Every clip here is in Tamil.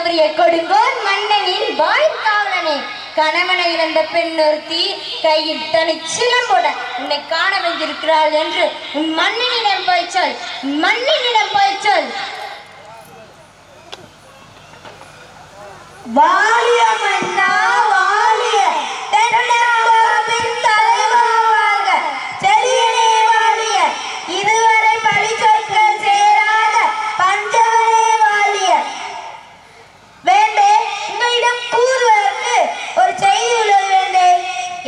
தவறிய கொடுங்கோர் மன்னனின் வாய்க்காவலனே, கணவனை இழந்த பெண்ணொருத்தி கையில் தனி சிலம்புடன் உன்னை காண வந்திருக்கிறாள் என்று உன் மன்னனிடம் போய் சொல், மன்னனிடம் போய் சொல். வாலிய மன்னா வாலிய தலைவாக செலியனே வாலிய, இதுவரை பழி சொற்கள் சேராத பஞ்சவனே வாலிய. வேண்டே, உங்களிடம் கூறுவதற்கு ஒரு செய்தி உள்ளது வேண்டே.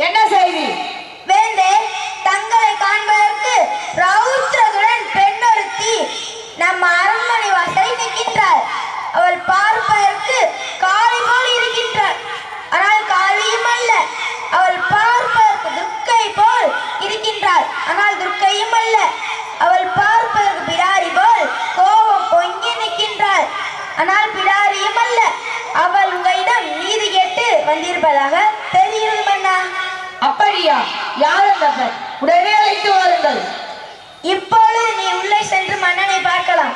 என்ன செய்தி? வேண்டே, தங்களை காண்பதற்கு ரௌத்ரத்துடன் பெண்ணொருத்தி நம் அரண்மனை வாசலில் நிற்கின்றாள். அவள் பார்ப்பதற்கு காளி போல் இருக்கின்றாள், ஆனால் காளியும் அல்ல. அவள் பார்ப்பதற்கு துர்க்கை போல் இருக்கின்றாள், ஆனால் துர்க்கையும் அல்ல. அவள் பார்ப்பதற்கு பிடாரி போல் கோபம் பொங்கி நிற்கின்றாள், ஆனால் பிடாரியும் அல்ல. அவள் உங்களிடம் நீதி கேட்டு வந்திருப்பதாக தெரிகிறது மன்னா. அப்படியா? யார் அந்த பெண்? உடனே அழைத்து வாருங்கள். இப்பொழுது நீ உள்ளே சென்று மன்னனை பார்க்கலாம்.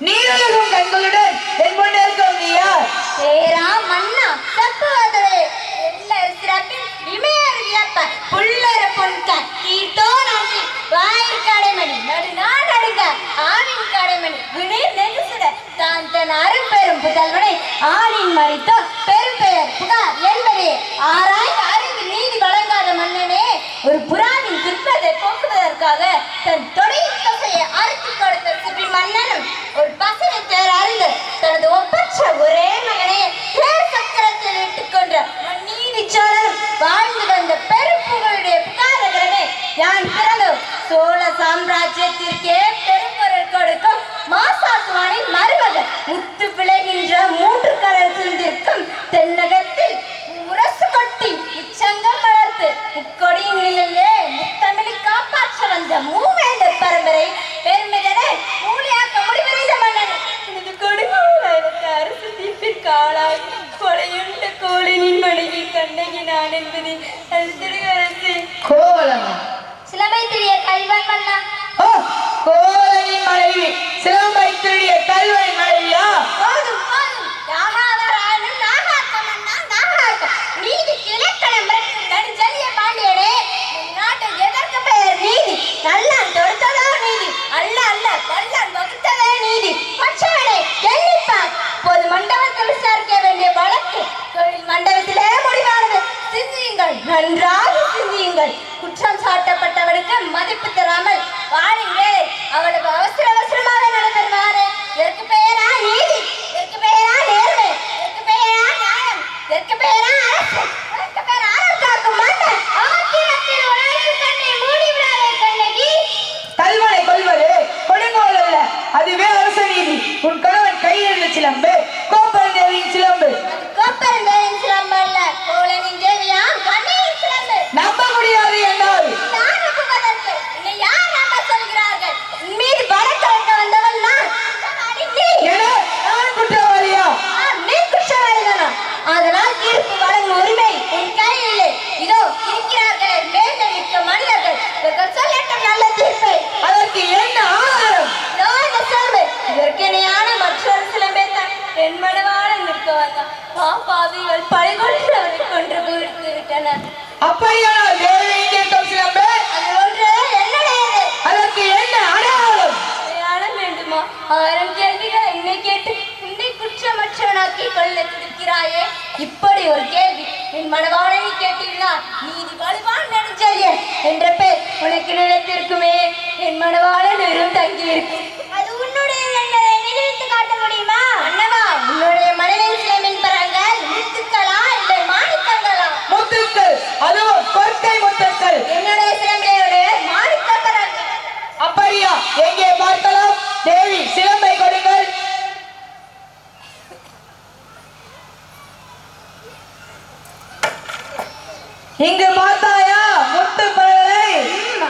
நீரழகும் கண்களுடன் என் முன்னே நீ யார்? ஏரா மன்னா தப்புவதே எல்லாரும் சிறப்பின் இமையர் வியப்ப புல்லர பொன்க தீட்டோ நாட்டி வாயிற் கடைமணி நடுநாள் அடுங்க ஆவின் கடைமணி வினீர் நெகுசுட தான் தன் அரும்பெரும் புதல்வனை ஆளின் மறித்தோ பெரும்பெயர் புகார் என்பதே ஆராய் அறிந்து நீதி வழங்காத மன்னனே, ஒரு புறாவின் துன்பத்தை போக்குவதற்காக தன் தொடையின் தசையை அறுத்து கொடுத்த சிபி மன்னனும் ஒரு பசனை தேர் அறிந்து தனது ஒப்பற்ற ஒரே மகனே தேர் சக்கரத்தில் இட்டுக்கொண்ட நீதி சோழனும் வாழ்ந்து வந்த பெருப்புகளுடைய புகாரகரமே யான் பிறந்தோம். சோழ சாம்ராஜ்யத்திற்கே பெரும்பொருள் கொடுக்கும் மாசாத்துவானின் மருமகன் முத்து விளைகின்ற மூன்று கடல் சூழ்ந்திருக்கும் தென்னகத்தில் முரசு கொட்டி உச்சங்கம் வளர்த்து முக்கொடியின் நிலையிலே முத்தமிழை காப்பாற்ற வந்த மூவேந்த பரம்பரை பெருமிதனை மூலியாக்க முடிவடைந்த மன்னன் எனது கொடுமைக்கு அரசு தீர்ப்பிற்கு ஆளாகி கொலையுண்ட கோளினின் மனைவி கண்ணகி நான் என்பதை அரசு கோவலன் சிலம்பை திரிய கல்வன் மன்னா. கோவலனின் மனைவி சிலம்பை திரிய கல்வன் மனைவியா? போதும் போதும், யாகாவரானும் நாகாக்க மன்னா நாகாக்க. நீதிக்கு இலக்கணம் பிறக்கும் நடுஞ்சலிய பாண்டியனே, நாட்டை எதற்கு பெயர் நீதி? நல்லான் தொடுத்ததோ நீதி அல்ல அல்ல, வல்லான் வகுத்ததே நீதி. பச்சவனை எண்ணிப்பார். பொது மண்டபத்தில் விசாரிக்க வேண்டிய வழக்கு தொழில் மண்டபத்திலே முடிவானது. சிந்தியுங்கள், நன்றாக சிந்தியுங்கள். குற்றம் சாட்டப்பட்டவனுக்கு மதிப்பு தராமல் வாழின் வேலை அவளுக்கு அவசர அவசரமாக நடைபெறுவாரு. இதற்கு பெயரா நீதி? இதற்கு பெயரா நேர்மை? இதற்கு பெயரா நியாயம்? இதற்கு பெயரா அரசு? இதற்கு பெயர் அறம் காக்கும் மன்னன். ஆத்திரத்தில் உலகு கண்ணை மூடி விடாதே கண்ணகி. கல்வனை கொல்வது கொடுங்கோல் அல்ல, அதுவே அரச நீதி. உன் கணவன் கையில் சிலம்பு கோப்பரன் தேவியின் சிலம்பு. அது கோப்பரன் தேவியின் சிலம்பு அல்ல, கோவலனின் தேவியா கண்ணையின் சிலம்பு. நம்ப முடியாது என்றால் நான் நம்புவதற்கு என்னை யார் நம்ப சொல்கிறார்கள்? உன் மீது வழக்கழைக்க வந்தவள் நான். என நான் குற்றவாளியா? நீ குற்றவாளிதானா? அதனால் தீர்ப்பு வழங்கும் உரிமை உன் கையில் இல்லை. இதோ இருக்கிறார்கள் வேதம் மிக்க மனிதர்கள், இவர்கள் சொல்லட்டும் நல்ல தீர்ப்பை. அதற்கு என்ன ஆதாரம்? இதோ இந்த சிலம்பு. இதற்கு இணையான மற்றொரு சிலம்பே தான் என் மனவாள நிற்க வந்தான். பாப்பாவிகள் பழிகொள்கிறவரை கொன்று குவித்து விட்டனர். அப்படியானால் தேவனையின் தீர்த்தம் சிலம்பு அது ஒன்று என்னுடையது. அதற்கு என்ன அடையாளம்? அடையாளம் வேண்டுமா? 1000 கேள்விகள் என்னை கேட்டு உன்னை குற்றமற்றவனாக்கி கொள்ள துடிக்கிறாயே. இப்படி ஒரு கேள்வி என் மனவாளனை கேட்டிருந்தால் நீதி வலுவான் நெடுஞ்செழியன் என்ற பேர் உனக்கு நினைத்திருக்குமே. என் மனவாளன் வெறும் தங்கி இருக்கும். அது உன்னுடைய என்பதை நிரூபித்து காட்ட முடியுமா? அண்ணவா, உன்னுடைய மனதின் சிலம்பின் பரங்கள் முத்துக்களா இல்லை மாணிக்கங்களா? முத்துக்கள், அதுவும் கொற்கை முத்துக்கள். என்னுடைய சிலம்பையுடைய மாணிக்க பரங்கள். அப்படியா? எங்கே பார்க்கலாம்? தேவி சிலம்பை கொடுங்கள். இங்கு பார்த்தாயா முத்து பரலை?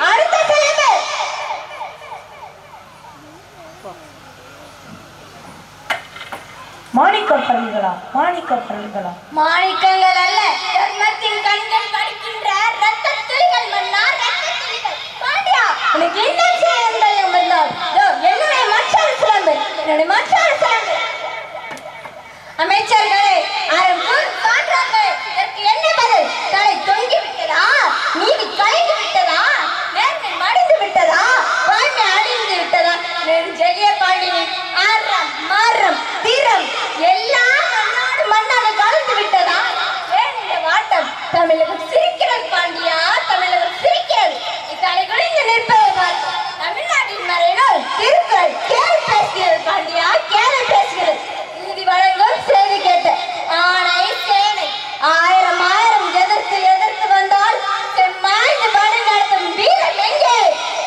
அடுத்த சிலம்பு. மாணிக்கப்பரல்களா? மாணிக்கப்பரல்களா? மாணிக்கங்கள் அல்ல, தர்மத்தின் கண்கள் படிக்கின்ற ரத்த துளிகள் மன்னா, ரத்த துளிகள். பாண்டியா, உனக்கு என்ன செய்யுங்கள் என்பதால் என்னுடைய மற்றொரு சிலம்பு, என்னுடைய மற்றொரு சிலம்பு. அமைச்சர்களே, அரும்பூர் சான்றார்கள், இதற்கு என்ன பதில்? தலை தொங்கி விட்டதா? நீதி கலைந்து விட்டதா? நேர்மை மடிந்து விட்டதா? வாழ்க்கை அழிந்து விட்டதா? நெடுஞ்செழிய பாண்டியனின் ஆரம் மாறம் தீரம் எல்லாம் மண்ணோடு மண்ணாக கலந்து விட்டதா? ஏன் இந்த வாட்டம்? தமிழகம் சிரிக்கிறது பாண்டியா, தமிழகம் சிரிக்கிறது. இத்தலை குனிந்து நிற்பதை பார்த்து தமிழ்நாட்டின் மறைநூல் திருக்குறள் கேள்வி பேசுகிறது பாண்டியா, கேள்வி பேசுகிறது. நீதி வழங்கும் செய்தி கேட்டு ஆணை சேனை ஆயிரம் ஆயிரம் எதிர்த்து வந்தால் செம்மாய்ந்து பணி நடத்தும் வீரம் எங்கே?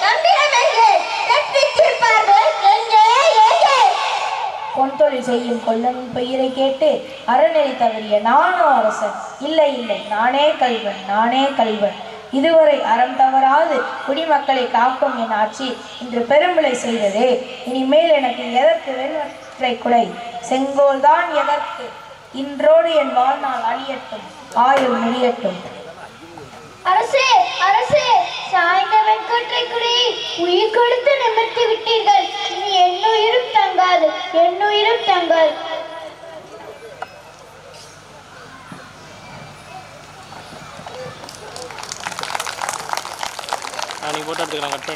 தம்பிரம் எங்கே? தப்பி தீர்ப்பார்கள் எங்கே? எங்கே? பொன் தொழில் செய்யும் கொல்லனின் பெயரை கேட்டு அறநெறி தவறிய நானோ அரசன். இல்லை இல்லை, நானே கல்வன். இதுவரை அறம் தவறாது குடிமக்களை காக்கும் என் ஆட்சி இன்று பெரும்பிழை செய்ததே. இனிமேல் எனக்கு எதற்கு வெண்வற்றை குடை? செங்கோல் தான் எதற்கு? இன்றோடு என் வாழ்நாள் அழியட்டும், ஆயுள் முடியட்டும். அரசே, அரசே, சாய்ந்த வெண்கொற்றை குடி உயிர் கொடுத்து நிமிர்த்தி விட்டீர்கள். இனி என்னுயிரும் தங்காது, என்னுயிரும் தங்காது. நீ போட்டோ எடுத்துக்கலாம்.